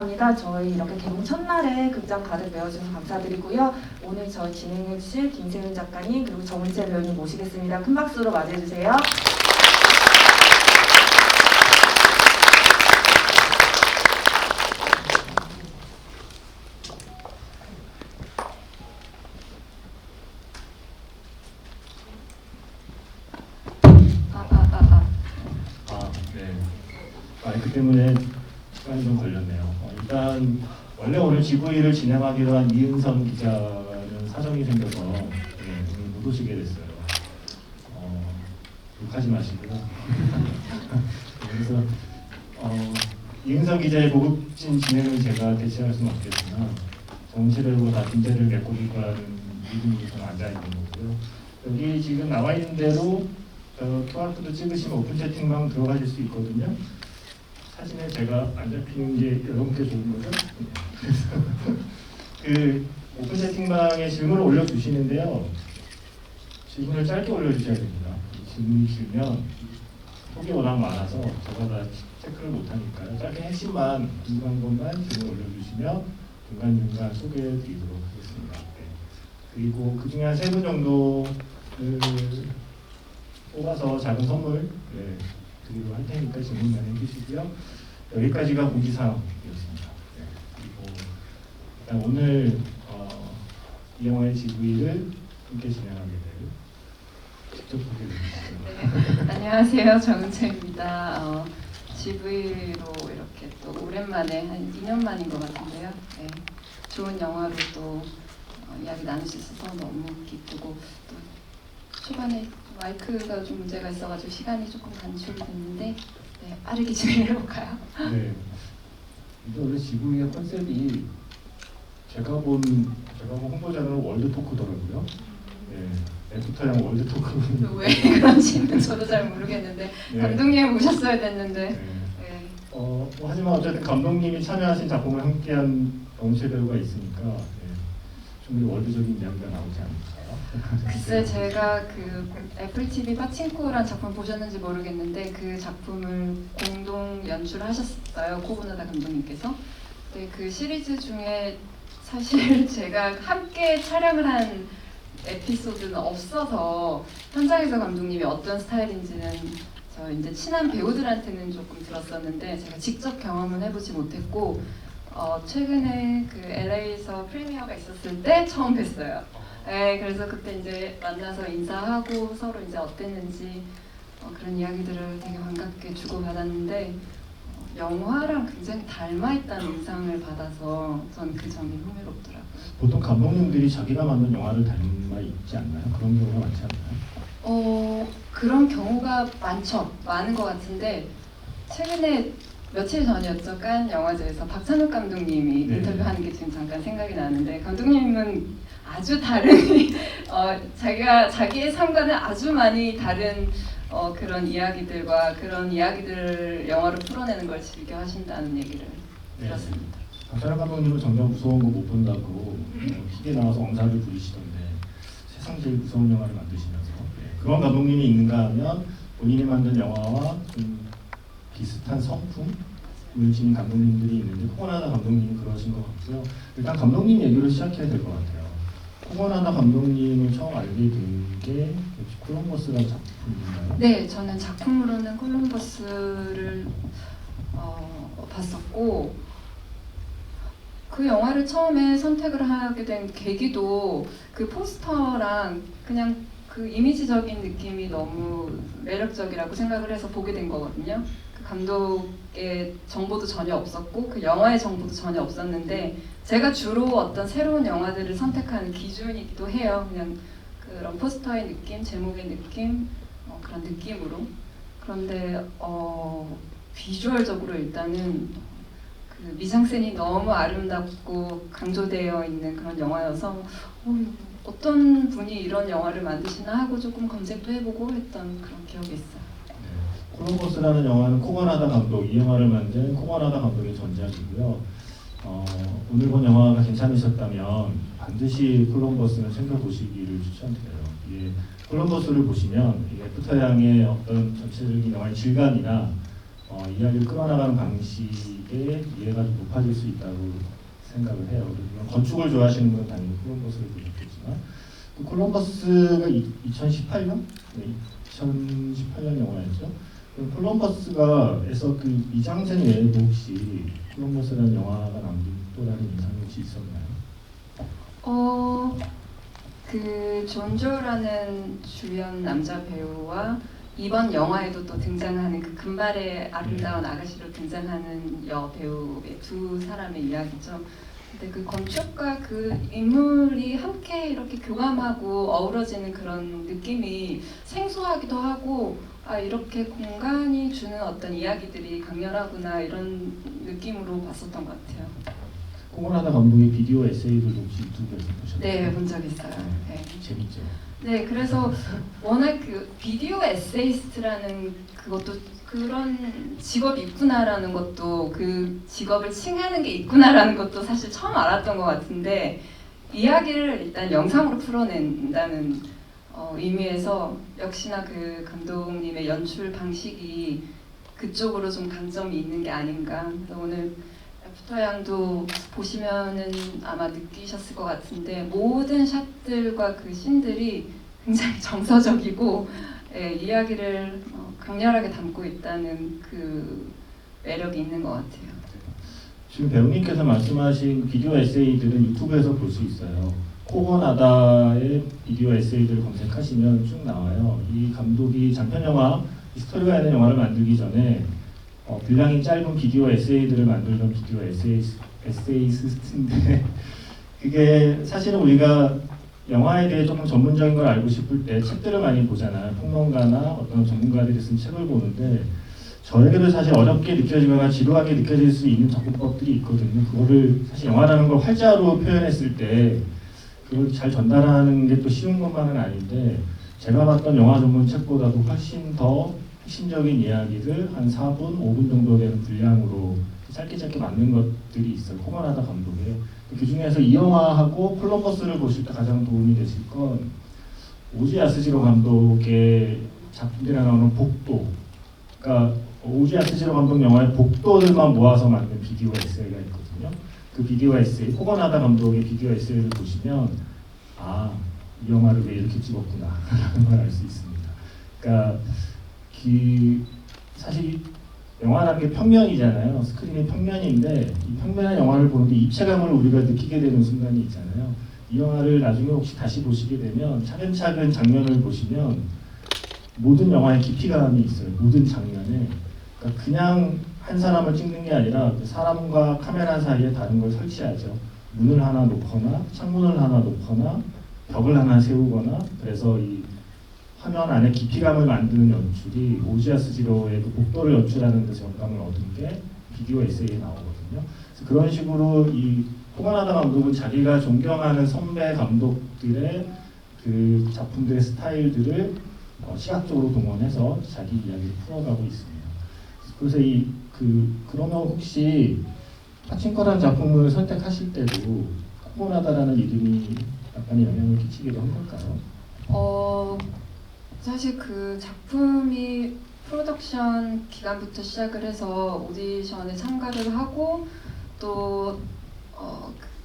감사합니다. 저희 이렇게 개봉 첫날에 극장 가득 메워주셔서 감사드리고요. 오늘 저희 진행해주실 김세윤 작가님 그리고 정은채 배우님 모시겠습니다. 큰 박수로 맞이해주세요. 네. 마이크 때문에 시간이 좀 걸렸네요. 일단 원래 오늘 GV를 진행하기로 한 이은선 기자는 사정이 생겨서 오늘 못 오시게 됐어요. 욕하지 마시고요. 그래서 이은선 기자의 고급진 진행을 제가 대체할 수는 없겠지만 정은채 배우가 다 빈대를 메꾸고 가는 이분이 저는 앉아있는 거고요. 여기 지금 나와 있는 대로 QR코드 찍으시면 오픈 채팅방 들어가실 수 있거든요. 사진에 제가 안 잡히는 게 여러분께 좋은 거죠? 그래서 그 오픈 채팅방에 질문을 올려주시는데요. 질문을 짧게 올려주셔야 됩니다. 질문이 길면 속이 워낙 많아서 제가 다 체크를 못하니까요. 짧게 핵심만 궁금한 것만 질문 올려주시면 중간중간 소개해드리도록 하겠습니다. 네. 그리고 그 중에 한 3분 정도를 뽑아서 작은 선물 드리도록 할 테니까 질문만 해주시고요. 여기까지가 공지사항이었습니다. 네. 그리고 일단 오늘 이 영화의 GV를 함께 진행하게 될 직접 소개해드리겠습니다. 네, 안녕하세요. 정은채입니다. GV로 이렇게 또 오랜만에 한 2년 만인 것 같은데요. 네, 좋은 영화로 또 이야기 나눌 수 있어서 너무 기쁘고 또 초반에 마이크가 좀 문제가 있어가지고 시간이 조금 단축이 됐는데 네, 빠르게 진행해볼까요? 네. 근데 원래 GV의 컨셉이 제가 본 홍보자는 월드 토크더라고요. 네. 애프터양 월드 토크. 왜 그런지는 저도 잘 모르겠는데 네. 감독님 오셨어야 됐는데. 네. 네. 하지만 어쨌든 감독님이 참여하신 작품을 함께한 정은채 배우가 있으니까 충분히 월드적인 이야기가 나오지 않을까. 글쎄 제가 그 애플 TV 파친코라는 작품 보셨는지 모르겠는데 그 작품을 공동 연출하셨어요. 코고나다 감독님께서. 근데 그 시리즈 중에 사실 제가 함께 촬영을 한 에피소드는 없어서 현장에서 감독님이 어떤 스타일인지는 저 이제 친한 배우들한테는 조금 들었었는데 제가 직접 경험은 해보지 못했고 최근에 그 LA에서 프리미어가 있었을 때 처음 뵀어요. 네, 그래서 그때 이제 만나서 인사하고 서로 이제 어땠는지 그런 이야기들을 되게 반갑게 주고받았는데 영화랑 굉장히 닮아있다는 인상을 받아서 전 그 점이 흥미롭더라고요. 보통 감독님들이 자기가 만든 영화를 닮아 있지 않나요? 그런 경우가 많지 않나요? 그런 경우가 많은 것 같은데 최근에 며칠 전이었죠. 칸 영화제에서 박찬욱 감독님이 네. 인터뷰하는 게 지금 잠깐 생각이 나는데 감독님은 아주 다른 자기의 삶과는 아주 많이 다른 그런 이야기들과 그런 이야기들을 영화로 풀어내는 걸 즐겨 하신다는 얘기를 들었습니다. 박찬욱 감독님은 정작 무서운 거 못 본다고 희게 나와서 엄살을 부리시던데 세상 제일 무서운 영화를 만드시면서 그런 감독님이 있는가 하면 본인이 만든 영화와 좀 비슷한 성품을 지닌 감독님들이 있는데 코고나다 감독님이 그러신 것 같고요. 일단 감독님 얘기로 시작해야 될 것 같아요. 코고나다 감독님을 처음 알게 된 게 콜럼버스라는 작품인가요? 네, 저는 작품으로는 콜럼버스를 봤었고 그 영화를 처음에 선택을 하게 된 계기도 그 포스터랑 그냥 그 이미지적인 느낌이 너무 매력적이라고 생각을 해서 보게 된 거거든요. 그 감독의 정보도 전혀 없었고 그 영화의 정보도 전혀 없었는데 제가 주로 어떤 새로운 영화들을 선택하는 기준이기도 해요. 그냥 그런 포스터의 느낌, 제목의 느낌, 그런 느낌으로. 그런데 비주얼적으로 일단은 그 미장센이 너무 아름답고 강조되어 있는 그런 영화여서 어떤 분이 이런 영화를 만드시나 하고 조금 검색도 해보고 했던 그런 기억이 있어요. 네. 콜럼버스라는 영화는 코고나다 감독, 이 영화를 만든 코고나다 감독의 전작이고요. 오늘 본 영화가 괜찮으셨다면 반드시 콜럼버스는 챙겨보시기를 추천드려요. 콜럼버스를 보시면 애프터양의 어떤 전체적인 영화의 질감이나 이야기를 끌어나가는 방식의 이해가 좀 높아질 수 있다고 생각을 해요. 그리고 건축을 좋아하시는 분은 당연히 콜럼버스를 보셨겠지만 그 콜럼버스가 2018년? 네, 2018년 영화였죠. 그 콜럼버스가에서 그 이장센 외에도 혹시 콜럼버스라는 영화가 남긴 또 다른 인상이 혹시 있었나요? 그 존조라는 주연 남자 배우와 이번 영화에도 또 등장하는 그 금발의 아름다운 아가씨로 등장하는 여배우의 두 사람의 이야기죠. 근데 그 건축과 그 인물이 함께 이렇게 교감하고 어우러지는 그런 느낌이 생소하기도 하고 이렇게 공간이 주는 어떤 이야기들이 강렬하구나 이런 느낌으로 봤었던 것 같아요. 코고나다 감독의 비디오 에세이들도 혹시 유튜브에서 보셨나요? 네, 본 적 있어요. 네. 재밌죠. 네, 그래서 워낙 그 비디오 에세이스트라는 그것도 그런 직업이 있구나라는 것도 그 직업을 칭하는 게 있구나라는 것도 사실 처음 알았던 것 같은데 이야기를 일단 영상으로 풀어낸다는 의미에서 역시나 그 감독님의 연출 방식이 그쪽으로 좀 강점이 있는 게 아닌가. 그래서 오늘 애프터양도 보시면은 아마 느끼셨을 것 같은데 모든 샷들과 그 씬들이 굉장히 정서적이고 이야기를 강렬하게 담고 있다는 그 매력이 있는 것 같아요. 지금 배우님께서 말씀하신 비디오 에세이들은 유튜브에서 볼 수 있어요. 코고나다의 비디오 에세이들을 검색하시면 쭉 나와요. 이 감독이 장편 영화, 스토리가 있는 영화를 만들기 전에 분량이 짧은 비디오 에세이들을 만들던 비디오 에세이스트인데 그게 사실은 우리가 영화에 대해 조금 전문적인 걸 알고 싶을 때 책들을 많이 보잖아요. 평론가나 어떤 전문가들이 쓴 책을 보는데 저에게도 사실 어렵게 느껴지거나 지루하게 느껴질 수 있는 접근법들이 있거든요. 그거를 사실 영화라는 걸 활자로 표현했을 때 그걸 잘 전달하는 게 또 쉬운 것만은 아닌데 제가 봤던 영화 전문 책보다도 훨씬 더 핵심적인 이야기를 한 4분, 5분 정도 되는 분량으로 짧게 만든 것들이 있어요. 코고나다 감독의. 그 중에서 이 영화하고 콜럼버스를 보실 때 가장 도움이 되실 건 오지 야스지로 감독의 작품들에 나오는 복도. 그러니까 오지 야스지로 감독 영화의 복도들만 모아서 만든 비디오 에세이가 있거든요. 그 비디오 에세이, 코고나다 감독의 비디오 에세이를 보시면 이 영화를 왜 이렇게 찍었구나 라는 걸 알 수 있습니다. 그러니까 사실 영화라는 게 평면이잖아요. 스크린이 평면인데 이 평면의 영화를 보는데 입체감을 우리가 느끼게 되는 순간이 있잖아요. 이 영화를 나중에 혹시 다시 보시게 되면 차근차근 장면을 보시면 모든 영화에 깊이감이 있어요. 모든 장면에. 그러니까 그냥 한 사람을 찍는 게 아니라 그 사람과 카메라 사이에 다른 걸 설치하죠. 문을 하나 놓거나 창문을 하나 놓거나 벽을 하나 세우거나 그래서 이 화면 안에 깊이감을 만드는 연출이 오지 야스지로의 그 복도를 연출하는 데서 영감을 얻은 게 비디오 에세이에 나오거든요. 그래서 그런 식으로 이 코고나다 감독은 자기가 존경하는 선배 감독들의 그 작품들의 스타일들을 시각적으로 동원해서 자기 이야기를 풀어가고 있습니다. 그래서 그러면 혹시 파친코라는 작품을 선택하실 때도 코고나다라는 이름이 약간의 영향을 끼치기도 한 걸까요? 사실 그 작품이 프로덕션 기간부터 시작을 해서 오디션에 참가를 하고 또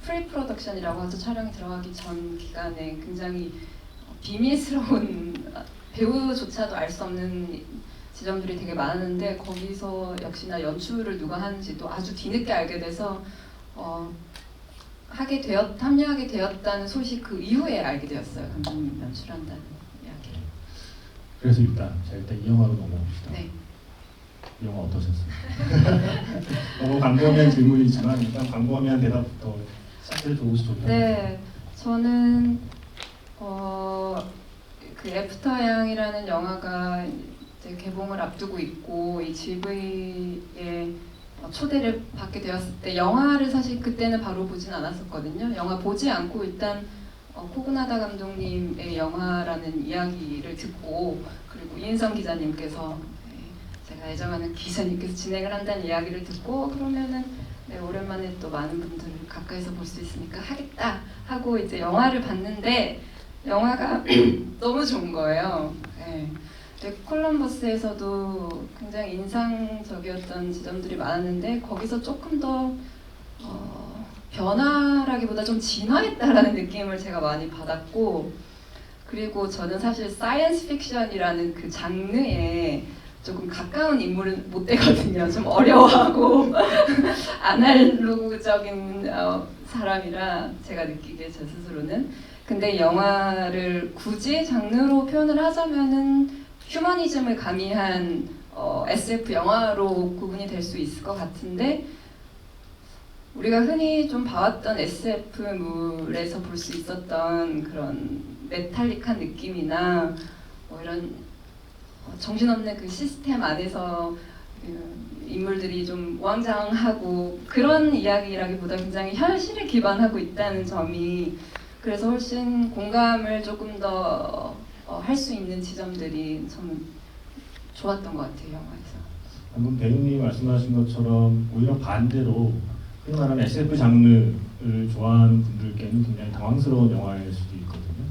프리 프로덕션이라고 해서 촬영이 들어가기 전 기간에 굉장히 비밀스러운 배우조차도 알 수 없는 지점들이 되게 많은데 거기서 역시나 연출을 누가 하는지도 아주 뒤늦게 알게 돼서 합류하게 되었다는 소식 그 이후에 알게 되었어요. 감독님 연출한다는 이야기. 그래서 일단 이 영화로 넘어갑시다. 네. 이 영화 어떠셨어요? 너무 광범위한 질문이지만 일단 광범위한 대답부터 시작해 주고 싶어요. 네, 저는 그 애프터양이라는 영화가 이제 개봉을 앞두고 있고 이 GV의 초대를 받게 되었을 때 영화를 사실 그때는 바로 보진 않았었거든요. 영화 보지 않고 일단 코고나다 감독님의 영화라는 이야기를 듣고 그리고 이인성 기자님께서 제가 애정하는 기자님께서 진행을 한다는 이야기를 듣고 그러면은 오랜만에 또 많은 분들을 가까이서 볼 수 있으니까 하겠다 하고 이제 영화를 봤는데 영화가 너무 좋은 거예요. 콜럼버스에서도 굉장히 인상적이었던 지점들이 많았는데 거기서 조금 더 변화라기보다 좀 진화했다라는 느낌을 제가 많이 받았고, 그리고 저는 사실 사이언스 픽션이라는 그 장르에 조금 가까운 인물은 못 되거든요. 좀 어려워하고 아날로그적인 사람이라 제가 느끼기에 제 스스로는. 근데 영화를 굳이 장르로 표현을 하자면은 휴머니즘을 가미한 SF 영화로 구분이 될 수 있을 것 같은데, 우리가 흔히 좀 봐왔던 SF물에서 볼 수 있었던 그런 메탈릭한 느낌이나 뭐 이런 정신없는 그 시스템 안에서 그 인물들이 좀 우왕좌왕하고 그런 이야기라기보다 굉장히 현실에 기반하고 있다는 점이, 그래서 훨씬 공감을 조금 더 할 수 있는 지점들이 저는 좋았던 것 같아요, 영화에서. 방금 배우님이 말씀하신 것처럼 오히려 반대로 흔히 말하는 SF 장르를 좋아하는 분들께는 굉장히 당황스러운 영화일 수도 있거든요.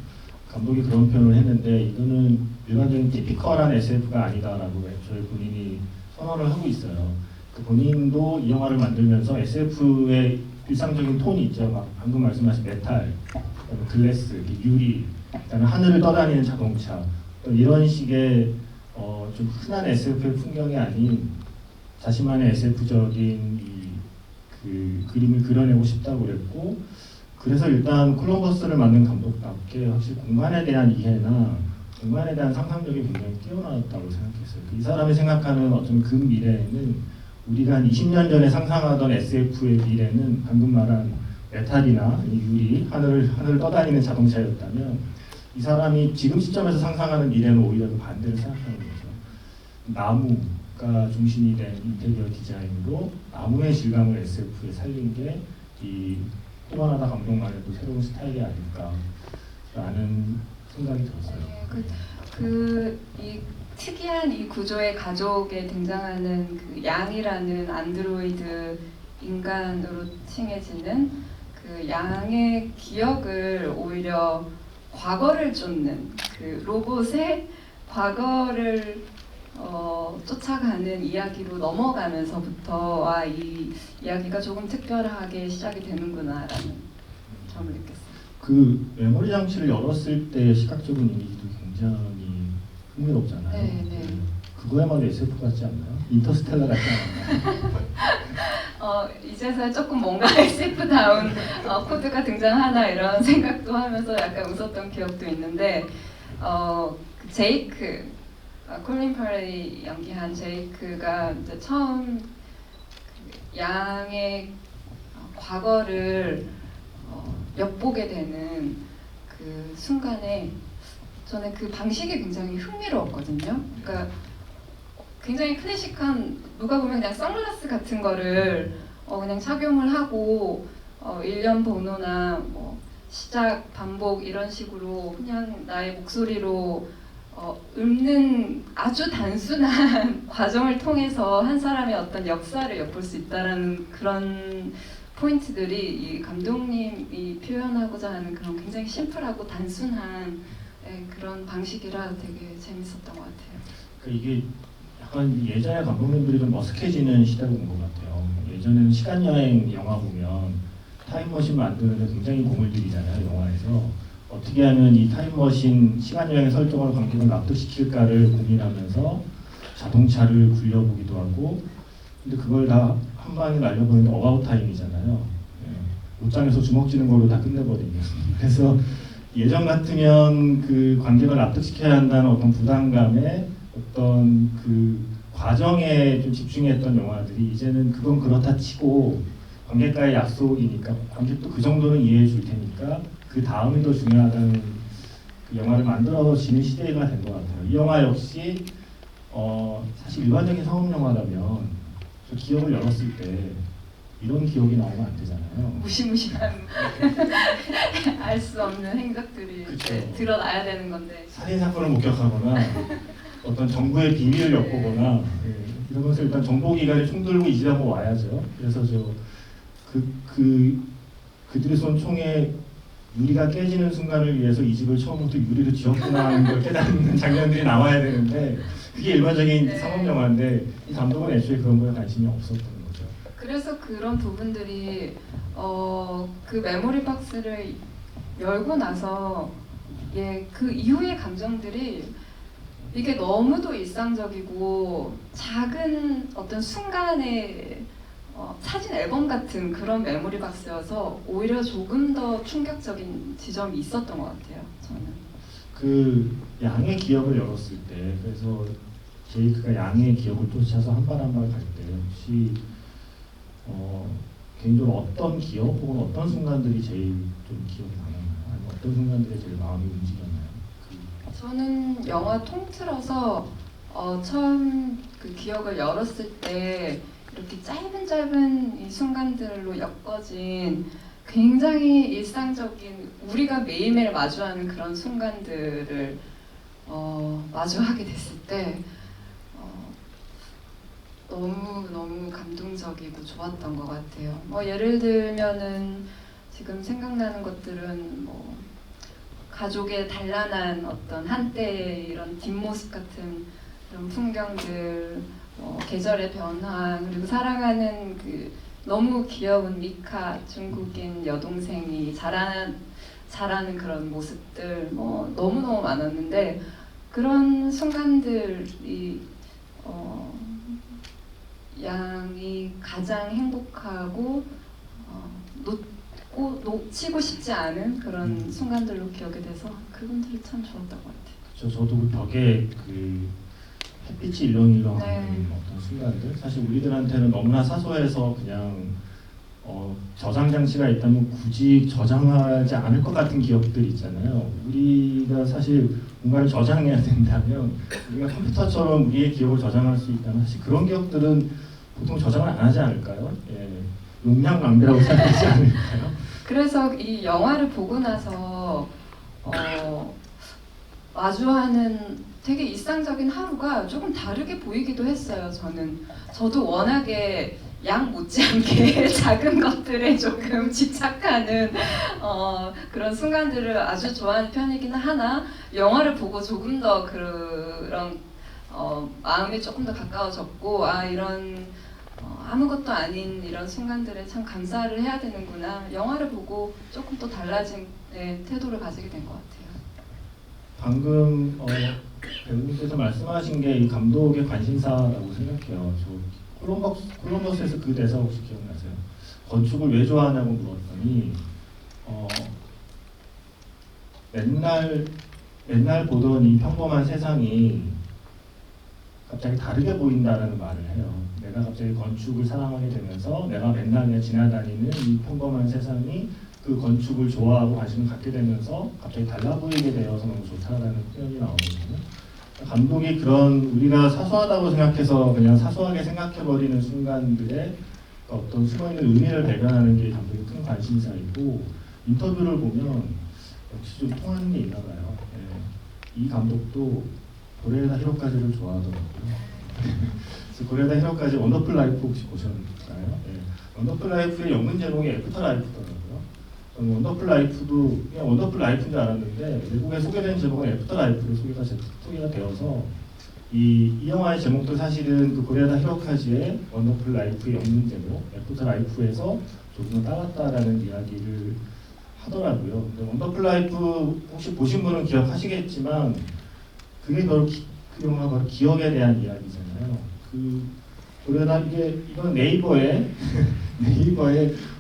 감독이 그런 표현을 했는데 이거는 일반적인 티피컬한 SF가 아니다라고 애초에 본인이 선언을 하고 있어요. 그 본인도 이 영화를 만들면서 SF의 일상적인 톤이 있죠. 막 방금 말씀하신 메탈, 글래스, 유리, 그다음에 하늘을 떠다니는 자동차, 이런 식의 좀 흔한 SF의 풍경이 아닌 자신만의 SF적인 그 그림을 그려내고 싶다고 그랬고, 그래서 일단 콜럼버스를 만든 감독답게 확실히 공간에 대한 이해나 공간에 대한 상상력이 굉장히 뛰어나다고 생각했어요. 이 사람이 생각하는 어떤 그 미래에는 우리가 한 20년 전에 상상하던 SF의 미래는 방금 말한 메탈이나 유리, 하늘을 떠다니는 자동차였다면, 이 사람이 지금 시점에서 상상하는 미래는 오히려 그 반대를 생각하는 거죠. 나무가 중심이 된 인테리어 디자인으로 나무의 질감을 SF에 살린 게 이 호마나다 감독만의 또 새로운 스타일이 아닐까라는 생각이 들었어요. 이 특이한 이 구조의 가족에 등장하는 그 양이라는 안드로이드 인간으로 칭해지는 그 양의 기억을 오히려 과거를 쫓는 그 로봇의 과거를 쫓아가는 이야기로 넘어가면서부터 이 이야기가 조금 특별하게 시작이 되는구나라는 점을 느꼈어요. 그 메모리 장치를 열었을 때 시각적인 이미지도 굉장히 흥미롭잖아요. 네. 그거야말로 SF 같지 않나요? 인터스텔라 같지 않나요? 이제서야 조금 뭔가 SF다운 코드가 등장하나 이런 생각도 하면서 약간 웃었던 기억도 있는데, 그 제이크, 콜린 퍼렐이 연기한 제이크가 이제 처음 그 양의 과거를 엿보게 되는 그 순간에 저는 그 방식이 굉장히 흥미로웠거든요. 그러니까 굉장히 클래식한, 누가 보면 그냥 선글라스 같은 거를 그냥 착용을 하고 일련 번호나 뭐 시작, 반복 이런 식으로 그냥 나의 목소리로 읊는 아주 단순한 과정을 통해서 한 사람의 어떤 역사를 엿볼 수 있다라는 그런 포인트들이 이 감독님이 표현하고자 하는 그런 굉장히 심플하고 단순한 그런 방식이라 되게 재밌었던 것 같아요. 그러니까 이게 약간 예전에 감독님들이 좀 머쓱해지는 시대가 온 것 같아요. 예전에는 시간여행 영화 보면 타임머신 만드는데 굉장히 공을 들이잖아요, 영화에서. 어떻게 하면 이 타임머신 시간여행 설정을 관객을 납득시킬까를 고민하면서 자동차를 굴려보기도 하고, 근데 그걸 다 한 방에 날려버리는 어바웃 타임이잖아요. 옷장에서 주먹 쥐는 걸로 다 끝내버리면. 그래서 예전 같으면 그 관객을 납득시켜야 한다는 어떤 부담감에 어떤 그 과정에 좀 집중했던 영화들이 이제는 그건 그렇다 치고 관객과의 약속이니까 관객도 그 정도는 이해해 줄 테니까 그 다음이 더 중요하다는 그 영화를 만들어지는 시대가 된 것 같아요. 이 영화 역시 사실 일반적인 상업 영화라면 저 기억을 열었을 때 이런 기억이 나오면 안 되잖아요. 무시무시한 알 수 없는 행적들이 드러나야 되는 건데, 살인 사건을 목격하거나 어떤 정부의 비밀을 엿보거나 이런 것을 일단 정보기관이 총 들고 이 집에 한번 와야죠. 그래서 그들이 쏜 총에 유리가 깨지는 순간을 위해서 이 집을 처음부터 유리로 지었구나 하는 걸 깨닫는 장면들이 나와야 되는데 그게 일반적인 네. 상업 영화인데 이 감독은 애초에 그런 거에 관심이 없었던 거죠. 그래서 그런 부분들이 그 메모리 박스를 열고 나서 그 이후의 감정들이 이게 너무도 일상적이고 작은 어떤 순간의 사진 앨범 같은 그런 메모리 박스여서 오히려 조금 더 충격적인 지점이 있었던 것 같아요. 저는. 그 양의 기억을 열었을 때 그래서 제이크가 양의 기억을 쫓아서 한 발 한 발 갈 때 혹시 개인적으로 어떤 기억 혹은 어떤 순간들이 제일 좀 기억이 남았나요? 아니면 어떤 순간들이 제일 마음이 움직였나요? 저는 영화 통틀어서 처음 그 기억을 열었을 때 이렇게 짧은 이 순간들로 엮어진 굉장히 일상적인 우리가 매일매일 마주하는 그런 순간들을 마주하게 됐을 때 너무 감동적이고 좋았던 것 같아요. 예를 들면은 지금 생각나는 것들은 가족의 단란한 어떤 한때의 이런 뒷모습 같은 그런 풍경들, 계절의 변화, 그리고 사랑하는 그 너무 귀여운 미카 중국인 여동생이 자라는 그런 모습들 너무너무 많았는데 그런 순간들이 양이 가장 행복하고 놓치고 싶지 않은 그런 순간들로 기억이 돼서 그분들이 참 좋았던 것 같아요. 저도 그 벽에 그 햇빛이 일렁일렁하는 네. 어떤 순간들 사실 우리들한테는 너무나 사소해서 그냥 저장 장치가 있다면 굳이 저장하지 않을 것 같은 기억들 있잖아요. 우리가 사실 뭔가를 저장해야 된다면 우리가 컴퓨터처럼 우리의 기억을 저장할 수 있다면 사실 그런 기억들은 보통 저장을 안 하지 않을까요? 예, 용량 낭비라고 생각하지 않을까요? 그래서 이 영화를 보고 나서 마주하는 되게 일상적인 하루가 조금 다르게 보이기도 했어요. 저도 워낙에 양 못지않게 작은 것들에 조금 집착하는 그런 순간들을 아주 좋아하는 편이긴 하나 영화를 보고 조금 더 그런 마음이 조금 더 가까워졌고 이런 아무것도 아닌 이런 순간들에 참 감사를 해야 되는구나. 영화를 보고 조금 또 달라진 태도를 가지게 된 것 같아요. 방금 배우님께서 말씀하신 게 이 감독의 관심사라고 생각해요. 저 콜럼버스에서 그 대사 혹시 기억나세요? 건축을 왜 좋아하냐고 물었더니 맨날 보던 이 평범한 세상이 갑자기 다르게 보인다라는 말을 해요. 내가 갑자기 건축을 사랑하게 되면서 내가 맨날 그냥 지나다니는 이 평범한 세상이 그 건축을 좋아하고 관심을 갖게 되면서 갑자기 달라 보이게 되어서 너무 좋다라는 표현이 나오거든요. 감독이 그런 우리가 사소하다고 생각해서 그냥 사소하게 생각해버리는 순간들에 어떤 숨어있는 의미를 발견하는 게 감독의 큰 관심사이고 인터뷰를 보면 역시 좀 통하는 게 있나 봐요. 예. 이 감독도 고레에다 히로카즈를 좋아하더라고요. 그래서 고레에다 히로카즈 원더풀 라이프 혹시 보셨나요? 예. 원더풀 라이프의 영문 제목이 애프터 라이프더라고요. 원더풀 라이프도 그냥 원더풀 라이프인 줄 알았는데 외국에 소개된 제목은 애프터 라이프로 소개가 되어서 이 영화의 제목도 사실은 그 고레에다 히로카즈의 원더풀 라이프의 영문 제목 애프터 라이프에서 조금 따랐다라는 이야기를 하더라고요. 근데 원더풀 라이프 혹시 보신 분은 기억하시겠지만 그게 바로 그 영화가 바로 기억에 대한 이야기잖아요. 그러다 이건 네이버에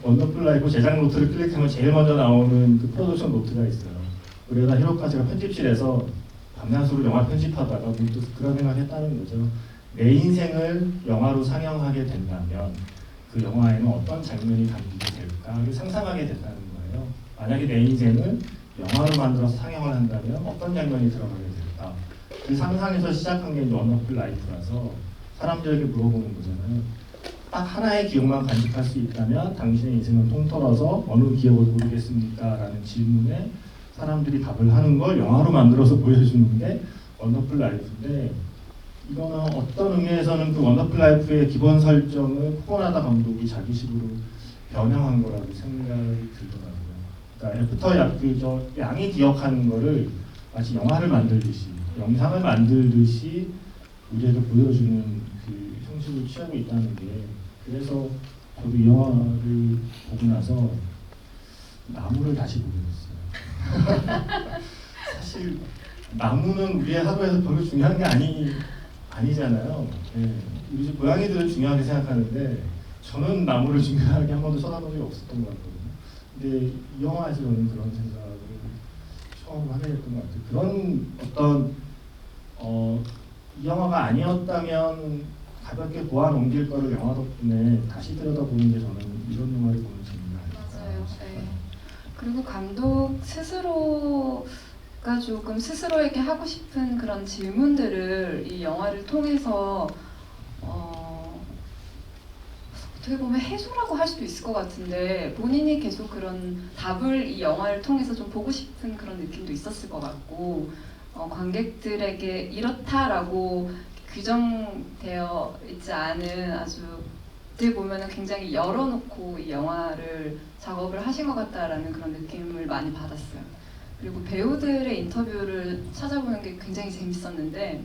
원더풀 라이프 제작 노트를 클릭하면 제일 먼저 나오는 그 프로덕션 노트가 있어요. 그러다 히로카즈가 편집실에서 밤낮으로 영화 편집하다가 문득 그런 생각을 했다는 거죠. 내 인생을 영화로 상영하게 된다면 그 영화에는 어떤 장면이 담기게 될까 상상하게 된다는 거예요. 만약에 내 인생을 영화로 만들어서 상영을 한다면 어떤 장면이 들어가게 될까? 그 상상에서 시작한 게 이제 원더풀 라이프라서 사람들에게 물어보는 거잖아요. 딱 하나의 기억만 간직할 수 있다면 당신의 인생은 통틀어서 어느 기억을 고르겠습니까? 라는 질문에 사람들이 답을 하는 걸 영화로 만들어서 보여주는 게 원더풀 라이프인데 이거는 어떤 의미에서는 그 원더풀 라이프의 기본 설정을 코고나다 감독이 자기식으로 변형한 거라고 생각이 들더라고요. 그러니까 애프터 저 양이 기억하는 거를 마치 영화를 만들듯이 영상을 만들듯이 우리에게 보여주는 그 형식을 취하고 있다는 게 그래서 저도 이 영화를 보고 나서 나무를 다시 보게 됐어요. 사실 나무는 우리의 하루에서 별로 중요한 게 아니잖아요. 예. 우리 집 고양이들은 중요하게 생각하는데 저는 나무를 중요하게 한 번도 쳐다본 적이 없었던 것 같거든요. 근데 이 영화에서 저는 그런 생각을 처음 하게 됐던 것 같아요. 그런 어떤 이 영화가 아니었다면 가볍게 보아 넘길 거를 영화 덕분에 다시 들여다보는 게 저는 이런 영화를 보는 재미가 아닐까 맞아요. 싶어요. 네. 그리고 감독 스스로가 조금 스스로에게 하고 싶은 그런 질문들을 이 영화를 통해서 어떻게 보면 해소라고 할 수도 있을 것 같은데 본인이 계속 그런 답을 이 영화를 통해서 좀 보고 싶은 그런 느낌도 있었을 것 같고 관객들에게 이렇다라고 규정되어 있지 않은 아주 어떻게 보면 굉장히 열어놓고 이 영화를 작업을 하신 것 같다라는 그런 느낌을 많이 받았어요. 그리고 배우들의 인터뷰를 찾아보는 게 굉장히 재밌었는데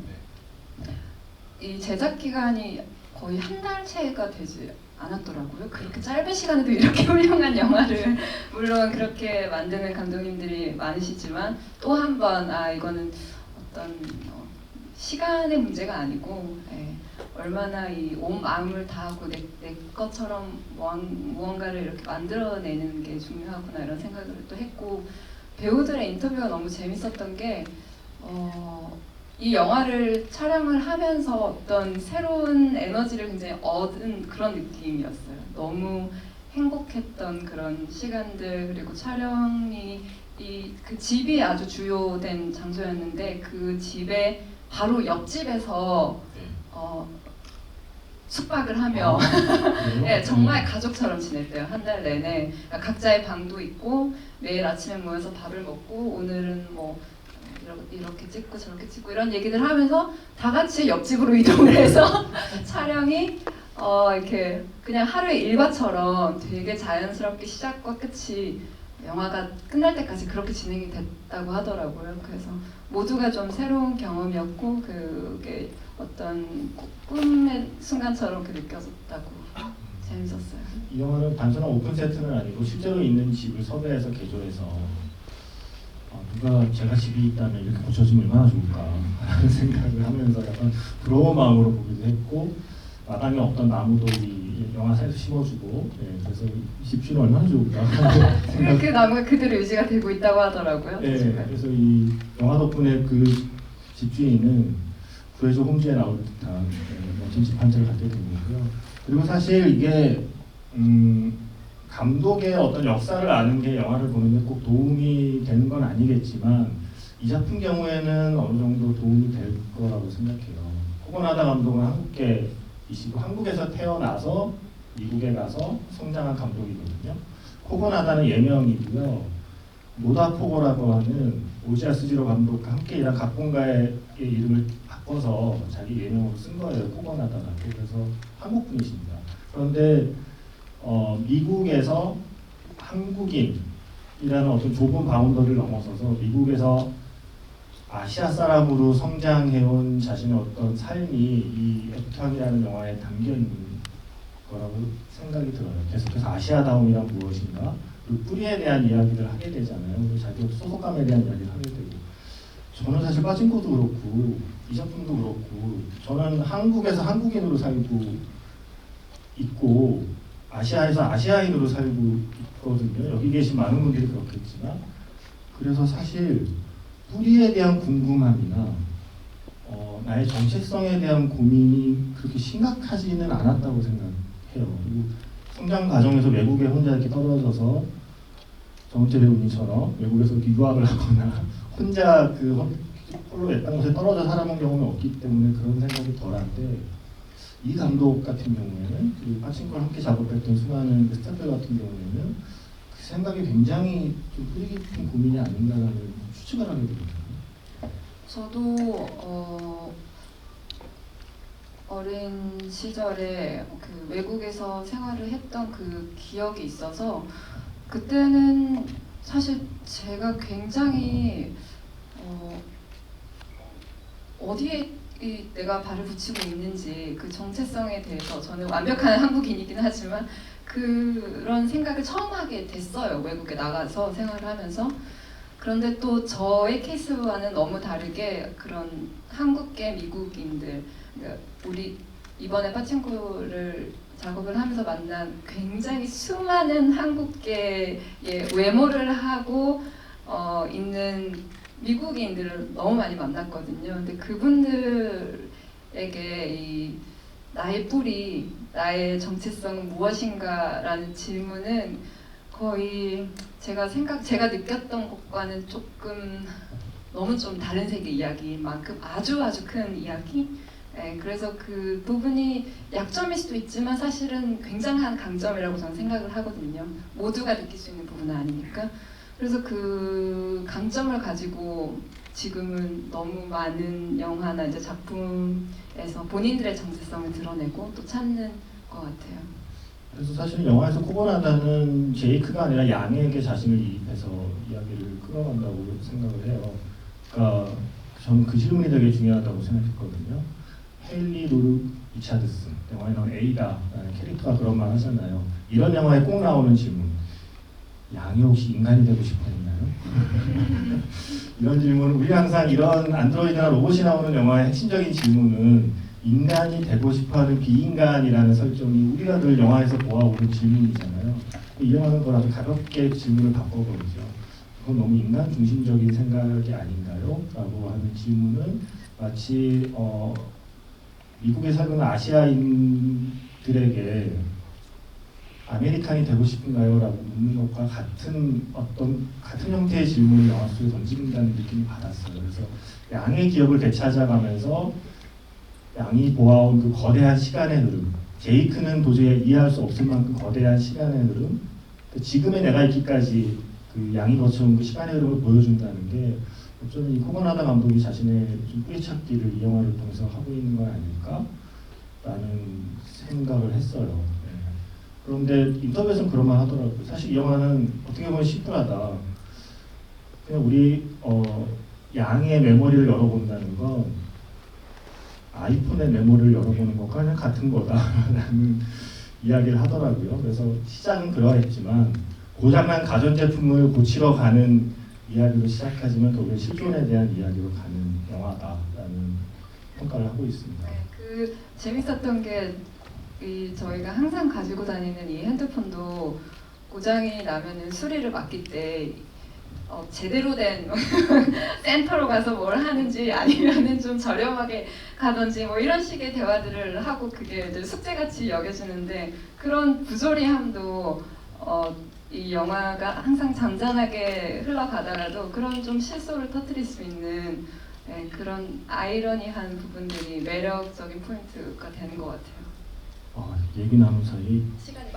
이 제작 기간이 거의 한 달 채가 되지 않았더라고요. 그렇게 짧은 시간에도 이렇게 훌륭한 영화를 물론 그렇게 만드는 감독님들이 많으시지만 또 한 번 이거는 어떤 시간의 문제가 아니고 얼마나 이 온 마음을 다하고 내 것처럼 무언가를 이렇게 만들어내는 게 중요하구나 이런 생각을 또 했고 배우들의 인터뷰가 너무 재밌었던 게 이 영화를 촬영을 하면서 어떤 새로운 에너지를 굉장히 얻은 그런 느낌이었어요. 너무 행복했던 그런 시간들 그리고 촬영이 그 집이 아주 주요된 장소였는데 그 집의 바로 옆집에서 숙박을 하며 네, 정말 가족처럼 지냈대요. 한 달 내내 그러니까 각자의 방도 있고 매일 아침에 모여서 밥을 먹고 오늘은 뭐 이렇게 찍고 저렇게 찍고 이런 얘기들 하면서 다 같이 옆집으로 이동을 해서 촬영이 이렇게 그냥 하루의 일과처럼 되게 자연스럽게 시작과 끝이 영화가 끝날 때까지 그렇게 진행이 됐다고 하더라고요. 그래서 모두가 좀 새로운 경험이었고 그게 어떤 꿈의 순간처럼 느껴졌다고 재밌었어요. 이 영화는 단순한 오픈 세트는 아니고 실제로 있는 집을 섭외해서 개조해서 누가 제가 집이 있다면 이렇게 고쳐주면 얼마나 좋을까 라는 생각을 하면서 약간 부러운 마음으로 보기도 했고 마당에 없던 나무도 이 영화사에서 심어주고 그래서 집주는 얼마나 좋을까 그 나무가 그대로 유지가 되고 있다고 하더라고요. 그래서 이 영화 덕분에 그 집주인은 구해줘 홈즈에 나올 듯한 멋진 집 한 채를 갖게 된 거고요. 그리고 사실 이게 감독의 어떤 역사를 아는 게 영화를 보는데 꼭 도움이 되는 건 아니겠지만 이 작품 경우에는 어느 정도 도움이 될 거라고 생각해요. 코고나다 감독은 한국계이시고 한국에서 태어나서 미국에 가서 성장한 감독이거든요. 코고나다는 예명이고요. 노다포고라고 하는 오지아 스지로 감독과 함께 일한 각본가의 이름을 바꿔서 자기 예명으로 쓴 거예요. 코고나다라고. 그래서 한국 분이십니다. 그런데 미국에서 한국인이라는 어떤 좁은 바운더리를 넘어서서 미국에서 아시아 사람으로 성장해온 자신의 어떤 삶이 이 애프터이라는 영화에 담겨 있는 거라고 생각이 들어요. 계속해서 아시아다움이란 무엇인가, 그 뿌리에 대한 이야기를 하게 되잖아요. 그리고 자기 소속감에 대한 이야기를 하게 되고. 저는 사실 빠진코도 그렇고 이 작품도 그렇고 저는 한국에서 한국인으로 살고 있고 아시아에서 아시아인으로 살고 있거든요. 여기 계신 많은 분들이 그렇겠지만 그래서 사실 뿌리에 대한 궁금함이나 나의 정체성에 대한 고민이 그렇게 심각하지는 않았다고 생각해요. 그리고 성장 과정에서 외국에 혼자 이렇게 떨어져서 정은채 배우님처럼 외국에서 유학을 하거나 혼자 홀로 외딴 곳에 떨어져 살아본 경험이 없기 때문에 그런 생각이 덜한데 이 감독 같은 경우에는 그리고 파친코를 함께 작업했던 수많은 스태프들 같은 경우에는 그 생각이 굉장히 좀 뿌리 깊은 고민이 아닌가라는 추측을 하게 됩니다. 저도 어린 시절에 그 외국에서 생활을 했던 그 기억이 있어서 그때는 사실 제가 굉장히 어디에 내가 발을 붙이고 있는지 그 정체성에 대해서 저는 완벽한 한국인이긴 하지만 그런 생각을 처음 하게 됐어요. 외국에 나가서 생활을 하면서. 그런데 또 저의 케이스와는 너무 다르게 그런 한국계 미국인들, 그러니까 우리 이번에 파친코를 작업을 하면서 만난 굉장히 수많은 한국계의 외모를 하고 있는 미국인들을 너무 많이 만났거든요. 근데 그분들에게 이 나의 뿌리, 나의 정체성은 무엇인가라는 질문은 거의 제가 느꼈던 것과는 조금 너무 좀 다른 세계 이야기인 만큼 아주 큰 이야기. 네, 그래서 그 부분이 약점일 수도 있지만 사실은 굉장한 강점이라고 저는 생각을 하거든요. 모두가 느낄 수 있는 부분은 아니니까. 그래서 그 강점을 가지고 지금은 너무 많은 영화나 이제 작품에서 본인들의 정체성을 드러내고 또 찾는 것 같아요. 그래서 사실 영화에서 코고나다는 제이크가 아니라 양에게 자신을 이입해서 이야기를 끌어간다고 생각을 해요. 그러니까 저는 그 질문이 되게 중요하다고 생각했거든요. 헤일리 로르 리차드슨, 영화에 나온 에이다라는 캐릭터가 그런 말 하잖아요. 이런 영화에 꼭 나오는 질문. 양이 혹시 인간이 되고 싶어 했나요? 이런 질문, 우리 항상 이런 안드로이드나 로봇이 나오는 영화의 핵심적인 질문은 인간이 되고 싶어하는 비인간이라는 설정이 우리가 늘 영화에서 보아오는 질문이잖아요. 이 영화는 그걸 아주 가볍게 질문을 바꿔버리죠. 그건 너무 인간 중심적인 생각이 아닌가요? 라고 하는 질문은 마치 미국에 살고 아시아인들에게 아메리칸이 되고 싶은가요? 라고 묻는 것과 같은 형태의 질문을 영화 속에 던진다는 느낌을 받았어요. 그래서 양의 기억을 되찾아가면서 양이 보아온 그 거대한 시간의 흐름, 제이크는 도저히 이해할 수 없을 만큼 거대한 시간의 흐름, 지금의 내가 있기까지 그 양이 거쳐온 그 시간의 흐름을 보여준다는 게 어쩌면 이 코고나다 감독이 자신의 좀 뿌리찾기를 이 영화를 통해서 하고 있는 건 아닐까라는 생각을 했어요. 네. 그런데 인터뷰에서는 그런 말 하더라고요. 사실 이 영화는 어떻게 보면 심플하다. 그냥 우리 양의 메모리를 열어본다는 건 아이폰의 메모리를 열어보는 것과 그냥 같은 거다라는 이야기를 하더라고요. 그래서 시작은 그러했지만 고장난 가전제품을 고치러 가는 이야기로 시작하지만 결국에 실존에 대한 이야기로 가는 영화다라는 평가를 하고 있습니다. 네, 그 재밌었던 게 저희가 항상 가지고 다니는 이 핸드폰도 고장이 나면은 수리를 맡길 때 제대로 된 센터로 가서 뭘 하는지 아니면은 좀 저렴하게 가든지 뭐 이런 식의 대화들을 하고 그게 이제 숙제같이 여겨지는데 그런 부조리함도 이 영화가 항상 잔잔하게 흘러가다가도 그런 좀 실소를 터뜨릴 수 있는 그런 아이러니한 부분들이 매력적인 포인트가 되는 것 같아요. 얘기 나눈 사이 시간이